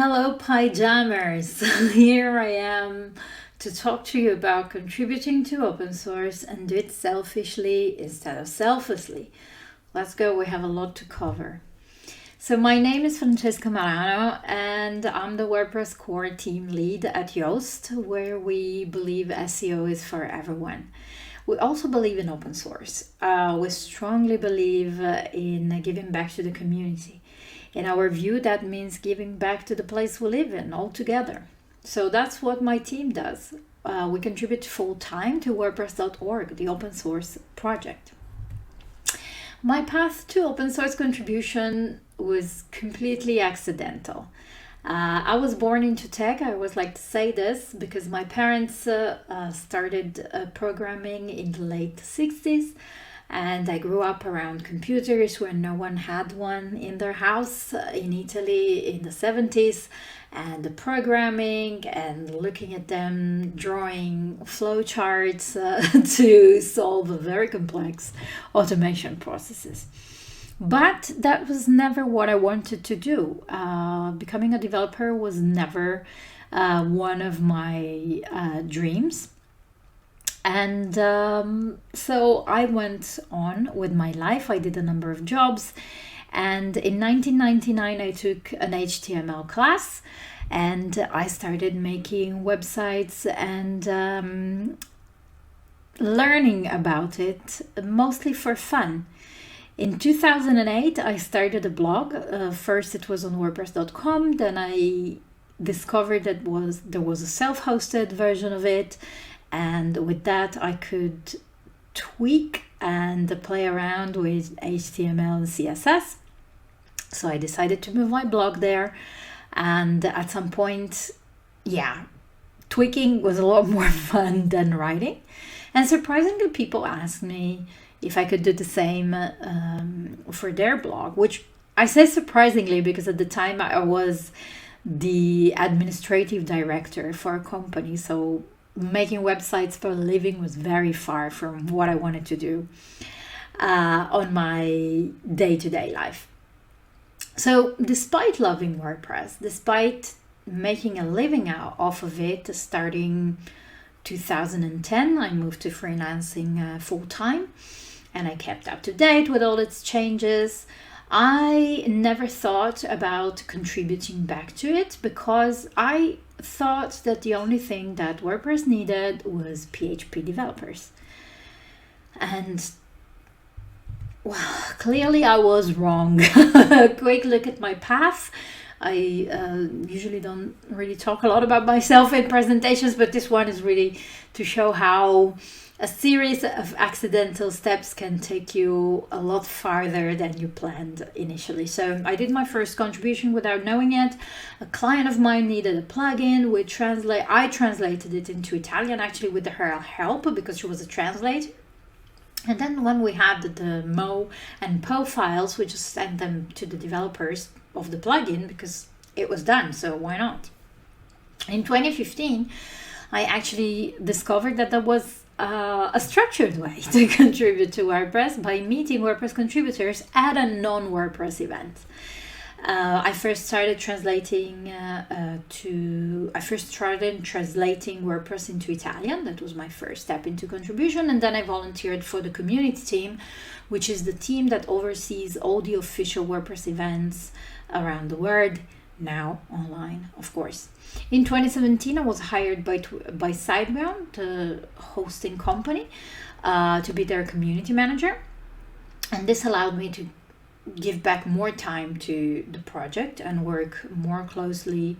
Hello, Pyjamas! Here I am to talk to you about contributing to open source and do it selfishly instead of selflessly. Let's go, we have a lot to cover. So my name is Francesca Marano and I'm the WordPress core team lead at Yoast, where we believe SEO is for everyone. We also believe in open source. We strongly believe in giving back to the community. In our view, that means giving back to the place we live in altogether. So that's what my team does. We contribute full-time to WordPress.org, the open source project. My path to open source contribution was completely accidental. I was born into tech. I always like to say this because my parents started programming in the late 60s. And I grew up around computers when no one had one in their house in Italy in the 70s, and the programming and looking at them drawing flowcharts to solve very complex automation processes. But that was never what I wanted to do. Becoming a developer was never one of my dreams. And so I went on with my life. I did a number of jobs. And in 1999, I took an HTML class and I started making websites and learning about it, mostly for fun. In 2008, I started a blog. First, it was on WordPress.com. Then I discovered that there was a self-hosted version of it. And with that, I could tweak and play around with HTML and CSS. So I decided to move my blog there. And at some point, tweaking was a lot more fun than writing. And surprisingly, people asked me if I could do the same for their blog, which I say surprisingly because at the time I was the administrative director for a company. So making websites for a living was very far from what I wanted to do on my day-to-day life. So despite loving WordPress, despite making a living out off of it, starting 2010, I moved to freelancing full-time and I kept up to date with all its changes. I never thought about contributing back to it because I thought that the only thing that WordPress needed was PHP developers. And well, clearly I was wrong. A quick look at my path. I usually don't really talk a lot about myself in presentations, but this one is really to show how a series of accidental steps can take you a lot farther than you planned initially. So I did my first contribution without knowing it. A client of mine needed a plugin. I translated it into Italian, actually with her help because she was a translator. And then when we had the Mo and Po files, we just sent them to the developers of the plugin because it was done. So why not? In 2015, I actually discovered that there was a structured way to contribute to WordPress by meeting WordPress contributors at a non-WordPress event. I first started translating WordPress into Italian. That was my first step into contribution, and then I volunteered for the community team, which is the team that oversees all the official WordPress events around the world, now online, of course. In 2017, I was hired by SiteGround, the hosting company, to be their community manager. And this allowed me to give back more time to the project and work more closely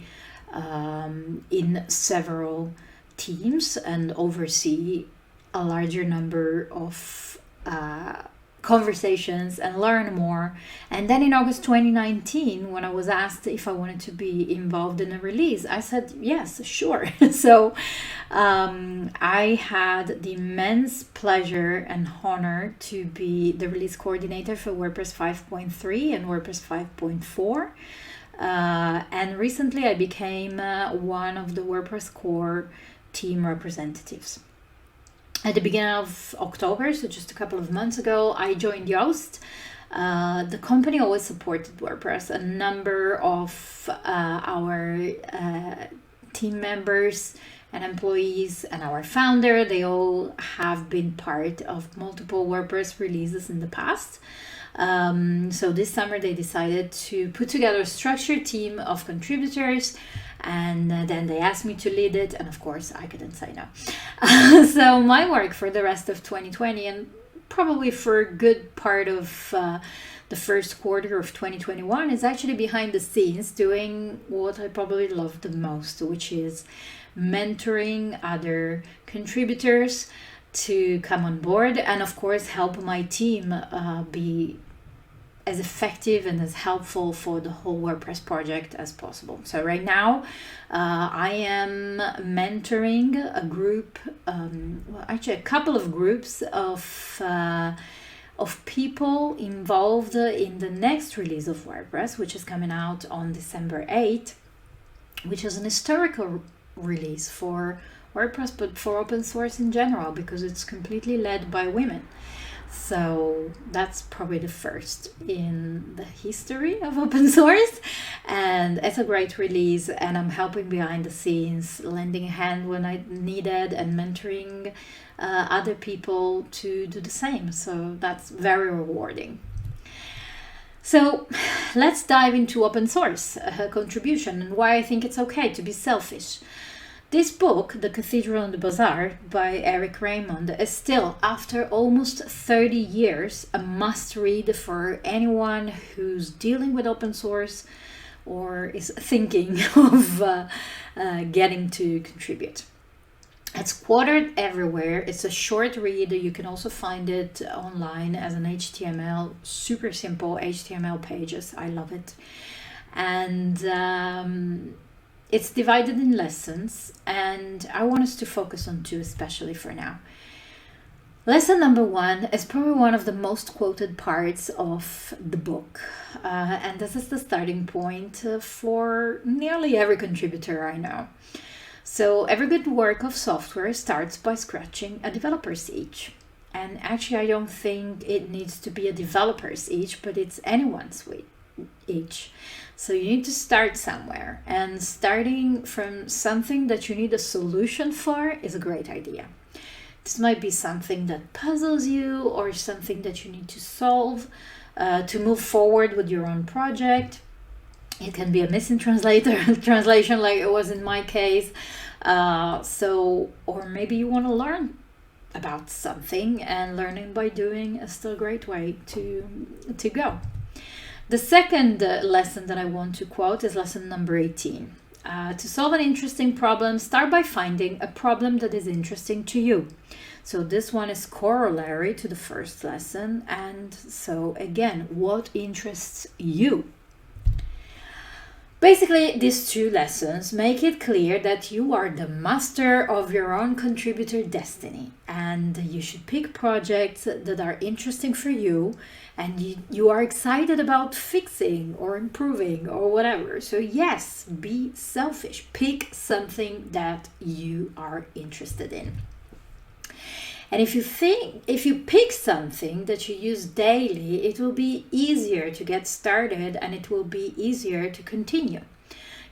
in several teams and oversee a larger number of conversations and learn more. And then in August 2019, when I was asked if I wanted to be involved in a release, I said yes, sure. So I had the immense pleasure and honor to be the release coordinator for WordPress 5.3 and WordPress 5.4. And recently I became one of the WordPress core team representatives. At the beginning of October, so just a couple of months ago, I joined Yoast The company always supported WordPress. A number of our team members and employees and our founder, they all have been part of multiple WordPress releases in the past. So this summer they decided to put together a structured team of contributors, and then they asked me to lead it, and of course I couldn't say no. So my work for the rest of 2020 and probably for a good part of the first quarter of 2021 is actually behind the scenes doing what I probably love the most, which is mentoring other contributors to come on board, and of course help my team be as effective and as helpful for the whole WordPress project as possible. So right now I am mentoring a group, actually a couple of groups of people involved in the next release of WordPress, which is coming out on December 8th, which is an historical release for WordPress, but for open source in general, because it's completely led by women. So that's probably the first in the history of open source, and it's a great release, and I'm helping behind the scenes, lending a hand when I needed, and mentoring other people to do the same. So that's very rewarding. So let's dive into open source contribution and why I think it's okay to be selfish. This book, The Cathedral and the Bazaar by Eric Raymond, is still, after almost 30 years, a must-read for anyone who's dealing with open source or is thinking of getting to contribute. It's quoted everywhere. It's a short read. You can also find it online as an HTML, super simple HTML pages. I love it. And it's divided in lessons, and I want us to focus on two especially for now. Lesson number 1 is probably one of the most quoted parts of the book, and this is the starting point for nearly every contributor I know. So every good work of software starts by scratching a developer's itch. And actually I don't think it needs to be a developer's itch, but it's anyone's itch. So you need to start somewhere, and starting from something that you need a solution for is a great idea. This might be something that puzzles you, or something that you need to solve to move forward with your own project. It can be a missing translation like it was in my case. Or maybe you want to learn about something, and learning by doing is still a great way to go. The second lesson that I want to quote is lesson number 18. To solve an interesting problem, start by finding a problem that is interesting to you. So this one is corollary to the first lesson. And so again, what interests you? Basically, these two lessons make it clear that you are the master of your own contributor destiny, and you should pick projects that are interesting for you and you are excited about fixing or improving or whatever. So yes, be selfish. Pick something that you are interested in. And if you pick something that you use daily, it will be easier to get started, and it will be easier to continue.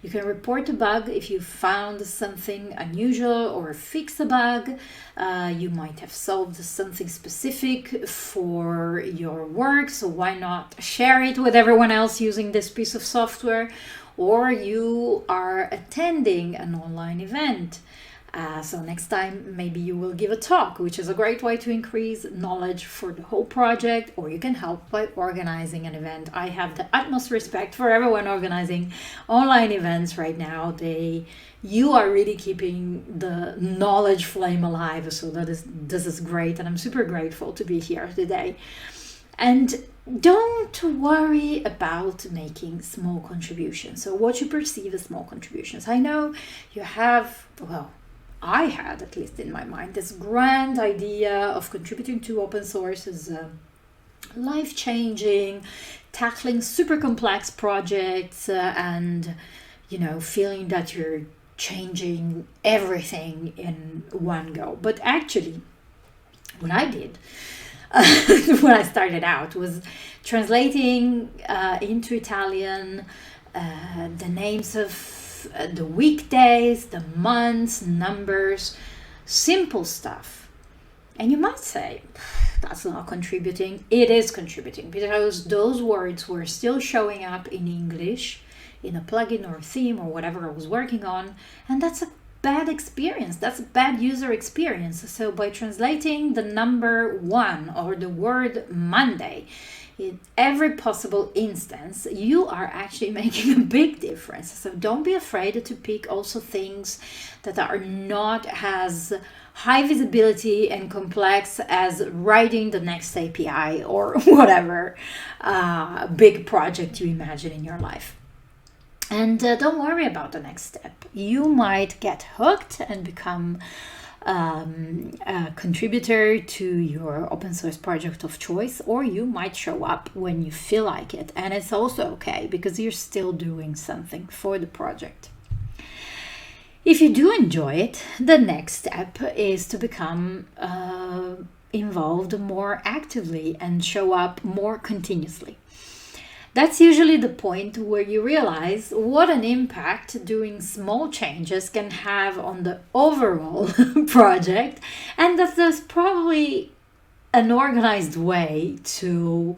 You can report a bug if you found something unusual, or fix a bug. You might have solved something specific for your work, so why not share it with everyone else using this piece of software? Or you are attending an online event. So next time, maybe you will give a talk, which is a great way to increase knowledge for the whole project, or you can help by organizing an event. I have the utmost respect for everyone organizing online events right now. You are really keeping the knowledge flame alive. So this is great, and I'm super grateful to be here today. And don't worry about making small contributions. So what you perceive as small contributions. I know you have, I had, at least in my mind, this grand idea of contributing to open source as life-changing, tackling super complex projects, and feeling that you're changing everything in one go. But actually, what I did when I started out, was translating into Italian the names of the weekdays, the months, numbers, simple stuff. And you might say, that's not contributing. It is contributing, because those words were still showing up in English in a plugin or theme or whatever I was working on, and that's a bad experience. That's a bad user experience. So by translating the number 1 or the word Monday in every possible instance, you are actually making a big difference. So don't be afraid to pick also things that are not as high visibility and complex as writing the next API or whatever big project you imagine in your life. And don't worry about the next step. You might get hooked and become a contributor to your open source project of choice, or you might show up when you feel like it. And it's also okay, because you're still doing something for the project. If you do enjoy it, the next step is to become involved more actively and show up more continuously. That's usually the point where you realize what an impact doing small changes can have on the overall project, and that there's probably an organized way to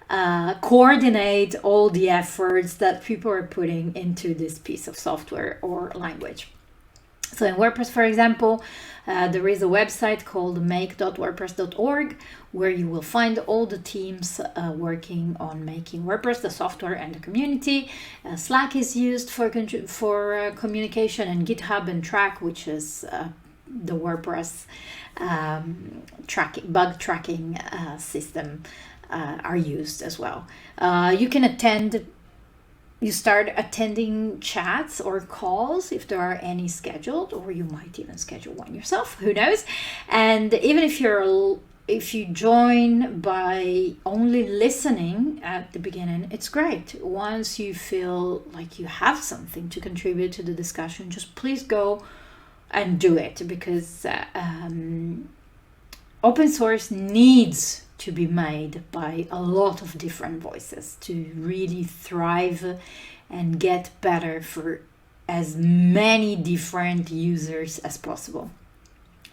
coordinate all the efforts that people are putting into this piece of software or language. So in WordPress, for example, there is a website called make.wordpress.org where you will find all the teams working on making WordPress, the software, and the community. Slack is used for communication, and GitHub and Track, which is the WordPress bug tracking system, are used as well. You start attending chats or calls if there are any scheduled, or you might even schedule one yourself, who knows. And even if you join by only listening at the beginning, it's great. Once you feel like you have something to contribute to the discussion, just please go and do it, because open source needs to be made by a lot of different voices to really thrive and get better for as many different users as possible.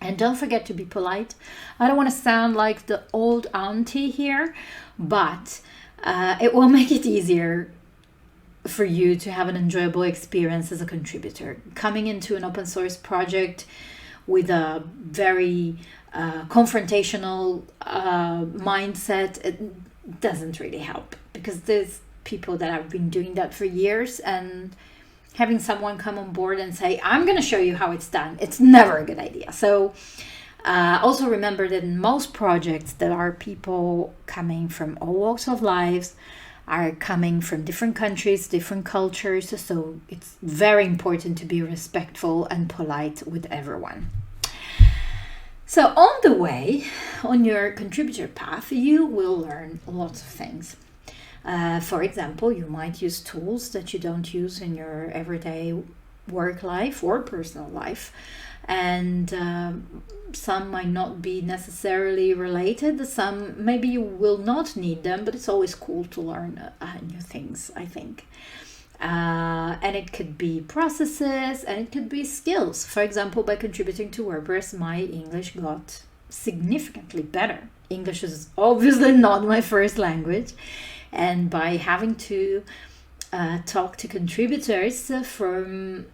And don't forget to be polite. I don't want to sound like the old auntie here, but it will make it easier for you to have an enjoyable experience as a contributor. Coming into an open source project with a very confrontational mindset, it doesn't really help, because there's people that have been doing that for years, and having someone come on board and say, I'm going to show you how it's done, it's never a good idea. So also remember that in most projects there are people coming from all walks of life, are coming from different countries, different cultures, so it's very important to be respectful and polite with everyone. So on the way, on your contributor path, you will learn lots of things. For example, you might use tools that you don't use in your everyday work life or personal life. And some might not be necessarily related. Some, maybe you will not need them, but it's always cool to learn new things, I think. And it could be processes, and it could be skills. For example, by contributing to WordPress, my English got significantly better. English is obviously not my first language, and by having to talk to contributors from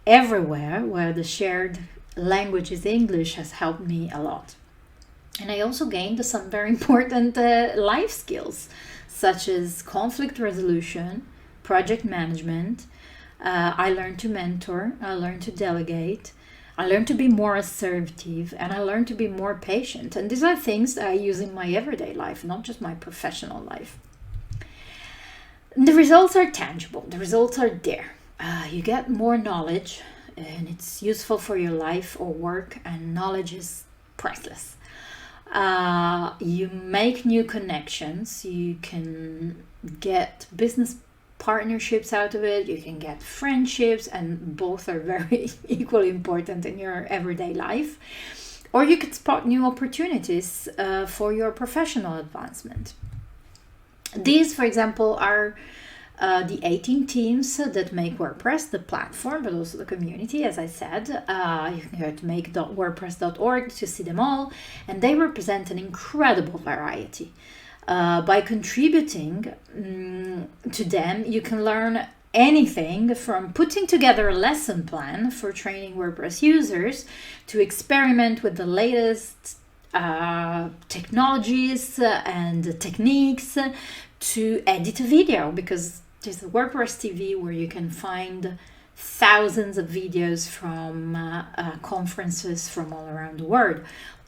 everywhere where the shared language is English has helped me a lot. And I also gained some very important life skills, such as conflict resolution, project management. I learned to mentor, I learned to delegate, I learned to be more assertive, and I learned to be more patient. And these are things that I use in my everyday life, not just my professional life. The results are tangible, the results are there. You get more knowledge, and it's useful for your life or work, and knowledge is priceless. You make new connections, you can get business partnerships out of it, you can get friendships, and both are very equally important in your everyday life. or you could spot new opportunities for your professional advancement. These, for example, are the 18 teams that make WordPress, the platform, but also the community, as I said. You can go to make.wordpress.org to see them all, and they represent an incredible variety. By contributing to them, you can learn anything from putting together a lesson plan for training WordPress users to experiment with the latest technologies and techniques, to edit a video, because there's a WordPress TV where you can find thousands of videos from conferences from all around the world.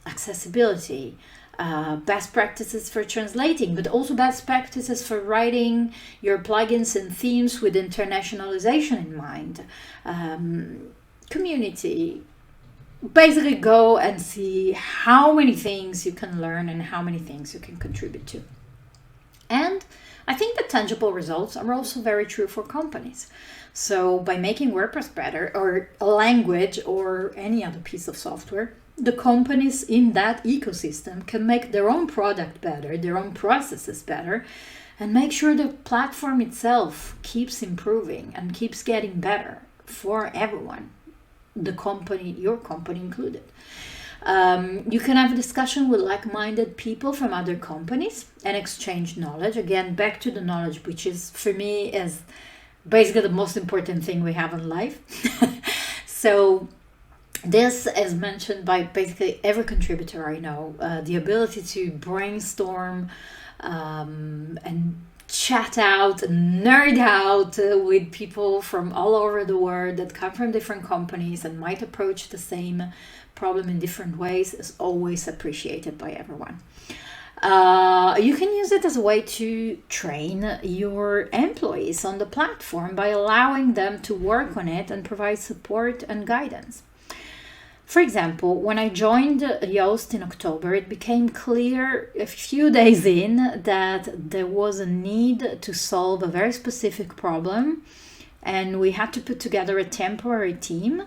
Accessibility, best practices for translating, but also best practices for writing your plugins and themes with internationalization in mind. Community. Basically, go and see how many things you can learn and how many things you can contribute to. And I think the tangible results are also very true for companies. So by making WordPress better, or a language or any other piece of software, the companies in that ecosystem can make their own product better, their own processes better, and make sure the platform itself keeps improving and keeps getting better for everyone, the company, your company included. You can have a discussion with like-minded people from other companies and exchange knowledge. Again, back to the knowledge, which is, for me, is basically the most important thing we have in life. So this is mentioned by basically every contributor I know, the ability to brainstorm and chat out and nerd out with people from all over the world that come from different companies and might approach the same problem in different ways is always appreciated by everyone. You can use it as a way to train your employees on the platform by allowing them to work on it and provide support and guidance. For example, when I joined Yoast in October, it became clear a few days in that there was a need to solve a very specific problem, and we had to put together a temporary team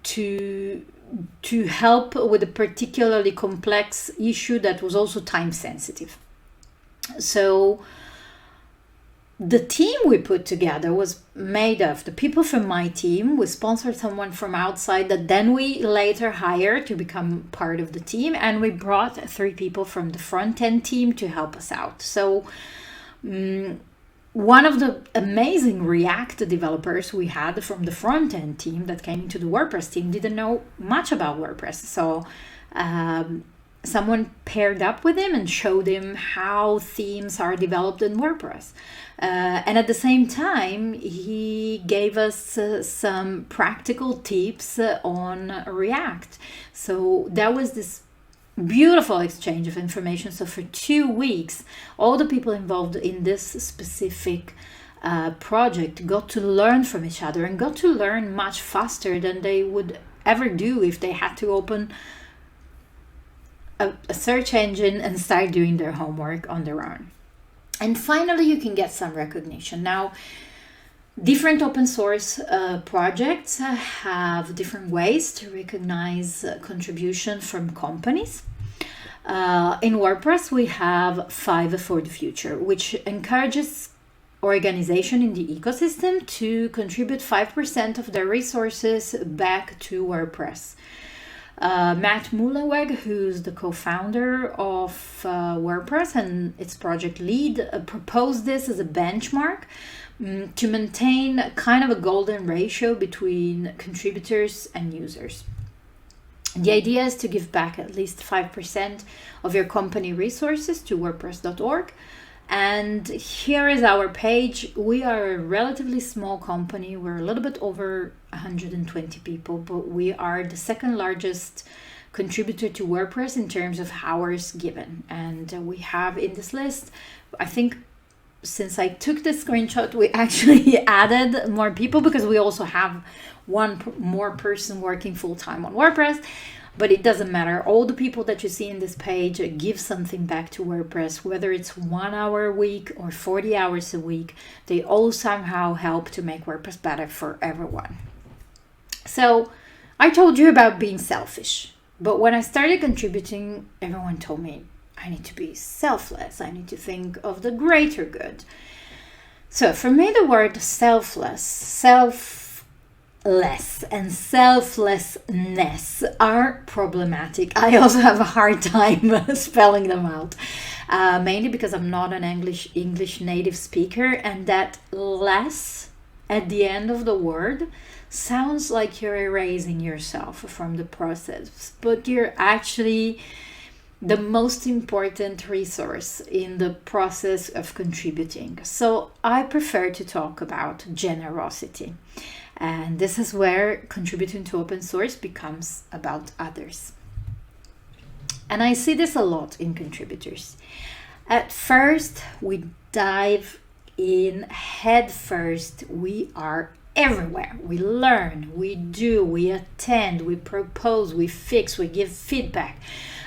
to help with a particularly complex issue that was also time sensitive. So the team we put together was made of the people from my team. We sponsored someone from outside that then we later hired to become part of the team, and we brought 3 people from the front-end team to help us out. So one of the amazing React developers we had from the front-end team that came into the WordPress team didn't know much about WordPress. So someone paired up with him and showed him how themes are developed in WordPress. And at the same time, he gave us some practical tips on React. So that was this beautiful exchange of information. So for 2 weeks, all the people involved in this specific project got to learn from each other and got to learn much faster than they would ever do if they had to open a search engine and start doing their homework on their own. And finally, you can get some recognition. Now, different open source projects have different ways to recognize contribution from companies. In WordPress, we have Five for the Future, which encourages organization in the ecosystem to contribute 5% of their resources back to WordPress. Matt Mullenweg, who's the co-founder of WordPress and its project lead, proposed this as a benchmark to maintain kind of a golden ratio between contributors and users. The idea is to give back at least 5% of your company resources to WordPress.org. And here is our page. We are a relatively small company. We're a little bit over 120 people, but we are the second largest contributor to WordPress in terms of hours given. And we have in this list, I think since I took the screenshot, we actually added more people because we also have one more person working full-time on WordPress. But it doesn't matter. All the people that you see in this page give something back to WordPress, whether it's 1 hour a week or 40 hours a week. They all somehow help to make WordPress better for everyone. So I told you about being selfish, but when I started contributing, everyone told me I need to be selfless. I need to think of the greater good. So for me, the word selfless, and selflessness are problematic. I also have a hard time spelling them out, mainly because I'm not an English native speaker, and that less at the end of the word sounds like you're erasing yourself from the process, but you're actually the most important resource in the process of contributing. So I prefer to talk about generosity. And this is where contributing to open source becomes about others. And I see this a lot in contributors. At first, we dive in head first. We are everywhere. We learn, we do, we attend, we propose, we fix, we give feedback.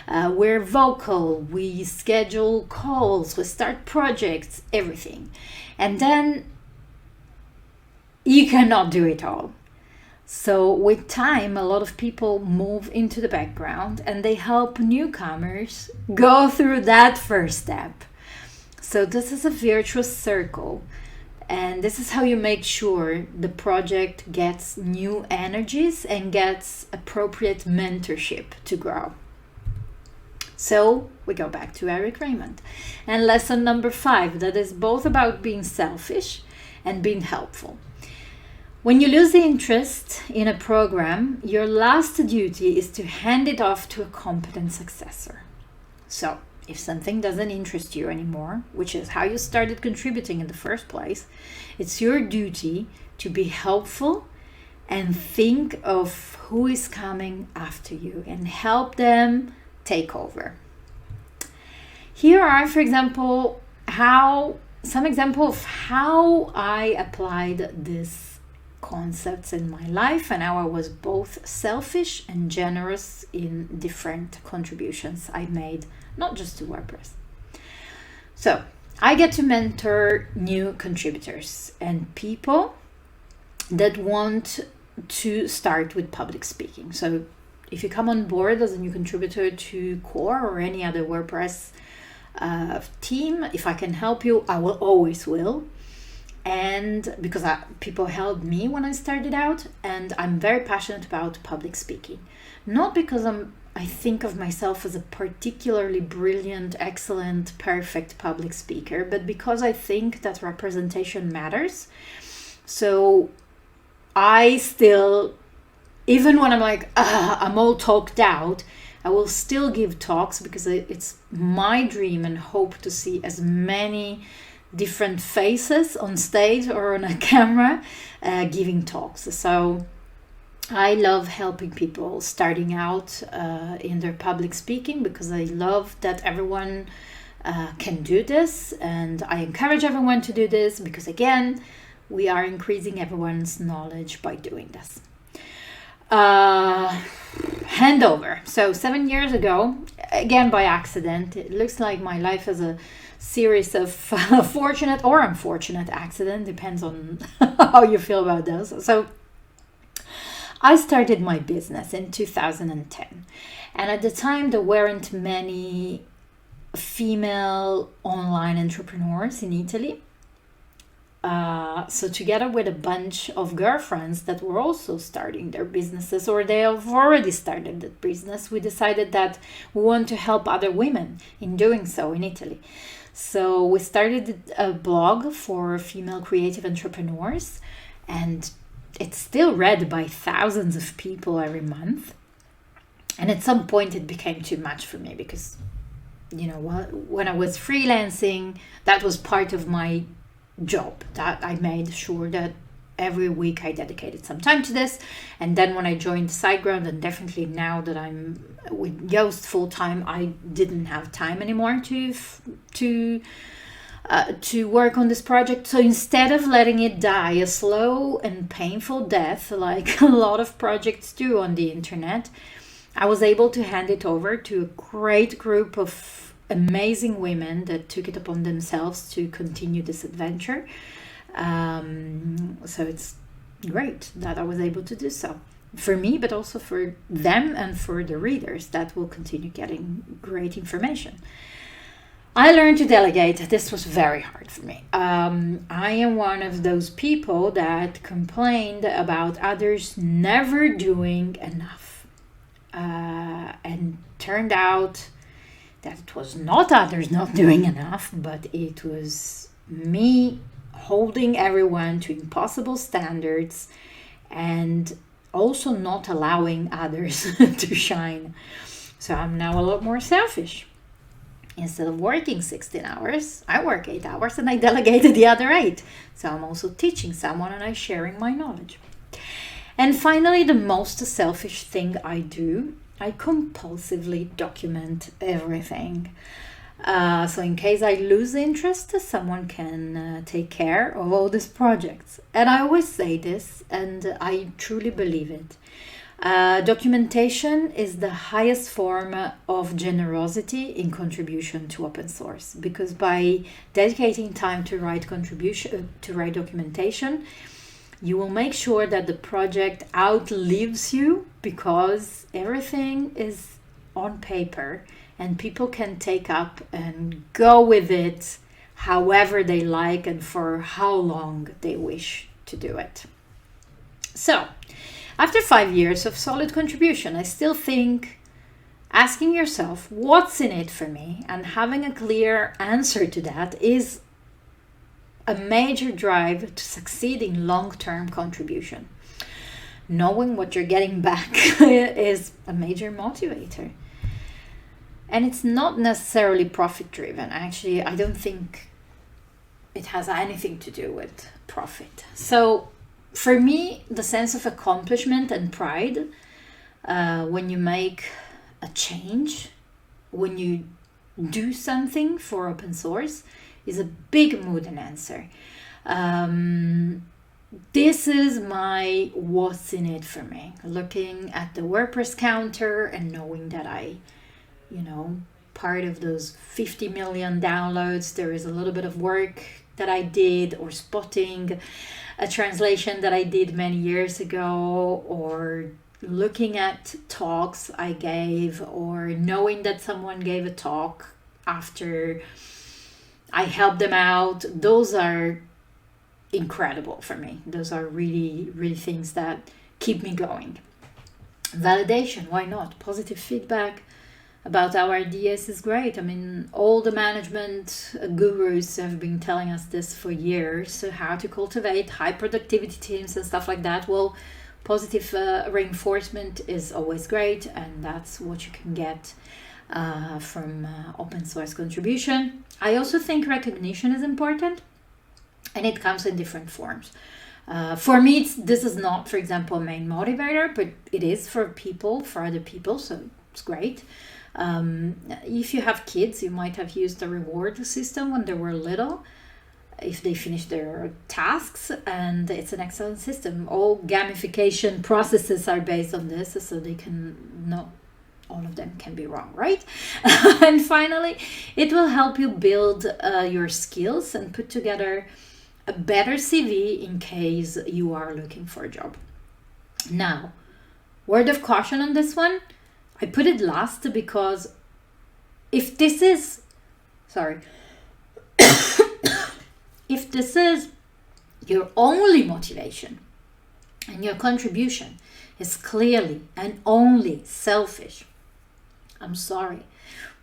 We're vocal, we schedule calls, we start projects, everything. And then you cannot do it all. So with time, a lot of people move into the background and they help newcomers go through that first step. So this is a virtuous circle. And this is how you make sure the project gets new energies and gets appropriate mentorship to grow. So we go back to Eric Raymond. And lesson number 5, that is both about being selfish and being helpful. When you lose the interest in a program, your last duty is to hand it off to a competent successor. So if something doesn't interest you anymore, which is how you started contributing in the first place, it's your duty to be helpful and think of who is coming after you and help them take over. Here are, for example, some example of how I applied these concepts in my life and how I was both selfish and generous in different contributions I made, not just to WordPress. So I get to mentor new contributors and people that want to start with public speaking. So if you come on board as a new contributor to Core or any other WordPress team, if I can help you, I always will. And because people helped me when I started out, and I'm very passionate about public speaking. Not because I think of myself as a particularly brilliant, excellent, perfect public speaker, but because I think that representation matters. So I still, even when I'm like, I'm all talked out, I will still give talks because it's my dream and hope to see as many different faces on stage or on a camera giving talks. So I love helping people starting out in their public speaking because I love that everyone can do this, and I encourage everyone to do this because, again, we are increasing everyone's knowledge by doing this. Handover. So 7 years ago, again by accident, it looks like my life is a series of fortunate or unfortunate accident, depends on how you feel about those. So I started my business in 2010, and at the time there weren't many female online entrepreneurs in Italy. So together with a bunch of girlfriends that were also starting their businesses, or they have already started the business, we decided that we want to help other women in doing so in Italy. So we started a blog for female creative entrepreneurs, and it's still read by thousands of people every month. And at some point it became too much for me because, you know, when I was freelancing, that was part of my job, that I made sure that every week I dedicated some time to this. And then when I joined SiteGround, and definitely now that I'm with Yoast full time, I didn't have time anymore to work on this project. So instead of letting it die a slow and painful death like a lot of projects do on the internet, I was able to hand it over to a great group of amazing women that took it upon themselves to continue this adventure. So it's great that I was able to do so. for me, but also for them and for the readers that will continue getting great information. I learned to delegate. This was very hard for me. I am one of those people that complained about others never doing enough. And turned out that it was not others not doing enough, but it was me holding everyone to impossible standards and also not allowing others to shine. So I'm now a lot more selfish. Instead of working 16 hours, I work 8 hours and I delegated the other 8. So I'm also teaching someone and I'm sharing my knowledge. And finally, the most selfish thing I do, I compulsively document everything. So in case I lose interest, someone can take care of all these projects. And I always say this, and I truly believe it. Documentation is the highest form of generosity in contribution to open source, because by dedicating time to write documentation, you will make sure that the project outlives you, because everything is on paper and people can take up and go with it however they like and for how long they wish to do it. So, after 5 years of solid contribution, I still think asking yourself what's in it for me and having a clear answer to that is a major drive to succeed in long-term contribution. Knowing what you're getting back is a major motivator. And it's not necessarily profit-driven. Actually, I don't think it has anything to do with profit. So, for me, the sense of accomplishment and pride when you make a change, when you do something for open source, is a big mood enhancer. This is my what's in it for me. Looking at the WordPress counter and knowing that part of those 50 million downloads, there is a little bit of work that I did, or spotting a translation that I did many years ago, or looking at talks I gave, or knowing that someone gave a talk after I helped them out. Those are incredible for me. Those are really, really things that keep me going. Validation, why not? Positive feedback about our ideas is great. I mean, all the management gurus have been telling us this for years, so how to cultivate high productivity teams and stuff like that. Well, positive reinforcement is always great, and that's what you can get from open source contribution. I also think recognition is important, and it comes in different forms. For me, this is not, for example, a main motivator, but it is for other people, so it's great. If you have kids, you might have used a reward system when they were little, if they finish their tasks, and it's an excellent system. All gamification processes are based on this, so they can know all of them can be wrong, right? And finally, it will help you build your skills and put together a better CV in case you are looking for a job. Now, word of caution on this one, I put it last because if this is your only motivation and your contribution is clearly and only selfish, I'm sorry,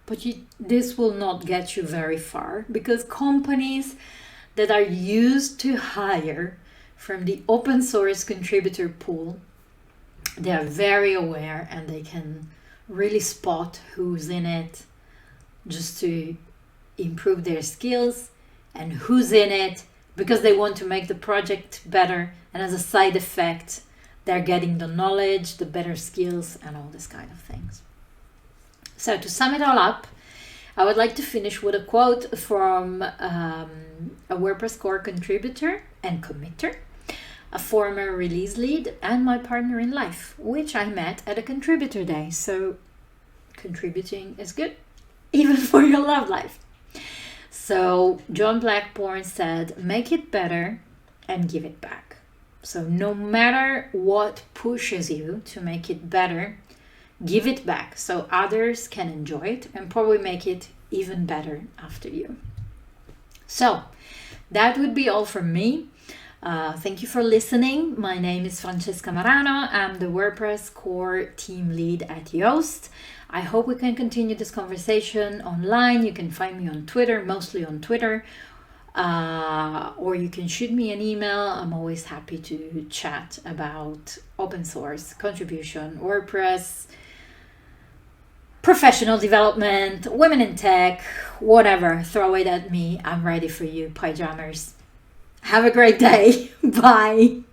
but this will not get you very far, because companies that are used to hire from the open source contributor pool, they are very aware and they can really spot who's in it just to improve their skills and who's in it because they want to make the project better, and as a side effect they're getting the knowledge, the better skills, and all this kind of things. So to sum it all up, I would like to finish with a quote from a WordPress core contributor and committer, a former release lead, and my partner in life, which I met at a contributor day. So contributing is good, even for your love life. So John Blackburn said, make it better and give it back. So no matter what pushes you to make it better, give it back so others can enjoy it and probably make it even better after you. So that would be all from me. Thank you for listening. My name is Francesca Marano. I'm the WordPress core team lead at Yoast. I hope we can continue this conversation online. You can find me on Twitter, mostly on Twitter, or you can shoot me an email. I'm always happy to chat about open source, contribution, WordPress, professional development, women in tech, whatever. Throw it at me. I'm ready for you, Pyjamas. Have a great day. Bye.